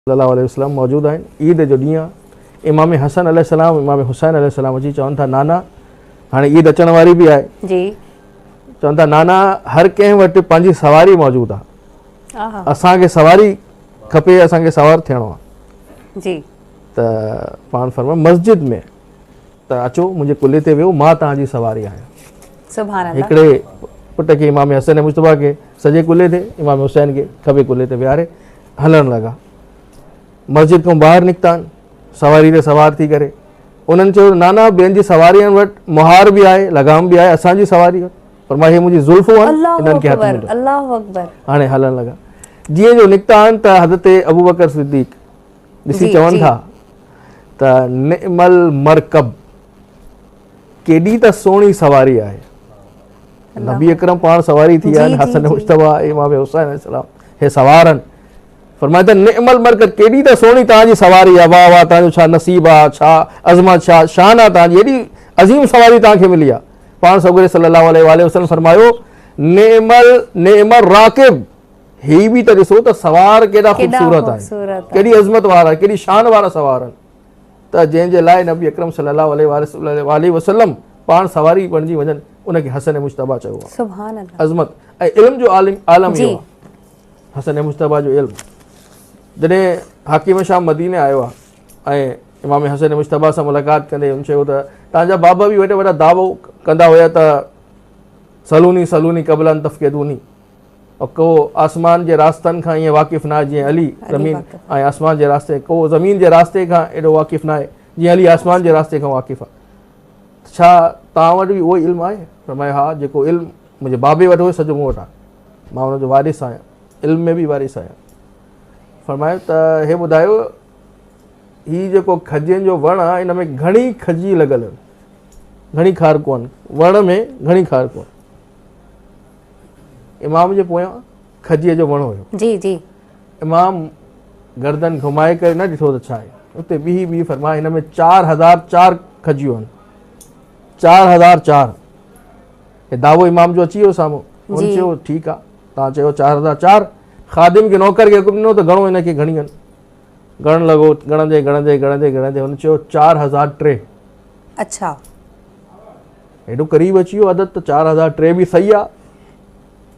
सल्लल्लाहु अलैहि वसल्लम मौजूद आहिनि। ईद जो ॾींहुं आहे। इमाम हसन अलैहिस्सलाम इमाम हुसैन अलैहिस्सलाम अची चवनि था नाना हाणे ईद अचण वारी बि आहे जी। चवनि था नाना हर कंहिं वटि पंहिंजी सवारी मौजूदु आहे, असांखे सवारी खपे, असांखे सवार थियणो आहे। जी। त पाण फरमायो मस्जिद में त अचो मुंहिंजे कुल्हे ते वियो, मां तव्हांजी सवारी आहियां। सुभान अल्लाह। हिकिड़े पुट खे इमाम हसन मुश्तबा खे सॼे कुल्हे ते, इमाम हुसैन खे खबे कुल्हे ते विहारे हलणु लॻा। मस्जिद खां ॿाहिरि निकिता आहिनि सवारी ते सवार थी करे। उन्हनि चयो नाना ॿियनि जी सवारियुनि वटि मुहार बि आहे, लगाम बि आहे, असांजी सवारी वटि फरमाए मुंहिंजी ज़ुल्फ़ूं आहिनि, इन्हनि खे हथ में अल्लाहु अकबर। हाणे हलणु लॻा। जीअं जो निकिता आहिनि त हज़रत अबू बकर सिद्दीक़ ॾिसी चवनि था त निअमल मरकब, केॾी त सुहिणी सवारी आहे। नबी अकरम पाण सवारी थी आहिनि, हसन मुश्तबा इमाम हुसैन अलैहिस्सलाम हे सवार आहिनि। फरमाए त निअमल मरकब, केॾी त सुहिणी तव्हांजी सवारी आहे, वाह वाह तव्हांजो छा नसीब आहे, छा अज़मत, छा शान आहे तव्हांजी, एॾी अज़ीम सवारी तव्हांखे मिली आहे। पाण सॻोरे सल्लल्लाहु अलैहि वसल्लम फरमायो निअमल राकिब, ही बि त ॾिसो त सवार केॾा ख़ूबसूरत आहिनि, केॾी अज़मत वारा, केॾी शान वारा सवार आहिनि। त जंहिंजे लाइ नबी अकरम सल्लल्लाहु अलैहि वसल्लम पाण सवारी बणिजी वञनि, उनखे हसन मुश्तबा चयो आहे। सुभान अल्लाह। अज़मत ऐं इल्म जो आलम इहो आहे हसन मुश्तबा जो इल्म। जॾहिं हाकिम शाह मदीने आयो आहे ऐं इमाम हसन मुश्तबा सां मुलाक़ात कंदे हुन चयो त तव्हांजा बाबा बि वॾा वॾा दावो कंदा हुया त सलूनी सलूनी क़बलन तफ़क़िदूनी, और को आसमान जे रास्तनि खां ईअं वाक़िफ़ न आहे जीअं अली ज़मीन ऐं आसमान जे रास्ते, को ज़मीन जे रास्ते खां एॾो वाक़िफ़ न आहे जीअं अली आसमान जे रास्ते खां वाक़िफ़ आहे। छा तव्हां वटि बि उहो इल्मु आहे? फरमायो हा, जेको इल्मु मुंहिंजे बाबे वटि हुयो सॼो मूं वटि आहे, मां हुनजो वारिस आहियां, इल्म में बि वारिस आहियां। फरमायो त हे ॿुधायो हीउ जेको खजियुनि जो वणु आहे, इन में घणी खजी लॻल आहिनि, घणी खारकूं आहिनि, वण में घणी खारकूं आहिनि। इमाम जे पोयां खजीअ जो वणु हुयो। जी जी। इमाम गर्दन घुमाए करे न ॾिठो त छा आहे, उते बीही फरमाए हिन में 4004 खजियूं आहिनि, 4004। हे दावो इमाम जो अची वियो साम्हूं। हुन चयो ठीकु आहे, तव्हां चयो 4004। ख़ादिम खे नौकर खे हुकुम ॾिनो त घणो हिनखे घणी आहिनि। गणण लॻो, गणंदे हुन चयो 4003। अच्छा, हेॾो क़रीब अची वियो अदद त 4003 बि सही आहे।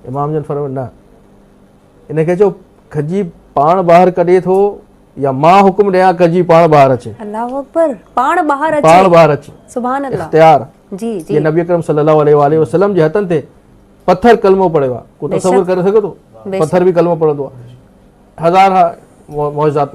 इमाम जन फरमायो न, इनखे चयो खजी पाण ॿाहिरि कढे थो या मां हुकुम ॾियां खजी पाण ॿाहिरि अचे। अल्लाहु अकबर, पाण ॿाहिरि अचे, पाण ॿाहिरि अचे। सुभान अल्लाह। इख्तियार जी जी। ये नबी अकरम सल्लल्लाहु अलैहि वसल्लम जे हथनि ते पत्थर कलमो पढ़ियो आहे। को तसव्वुर करे सघे थो? पत्थर बि कलमो पढ़ंदो आहे। हज़ार मौजज़ात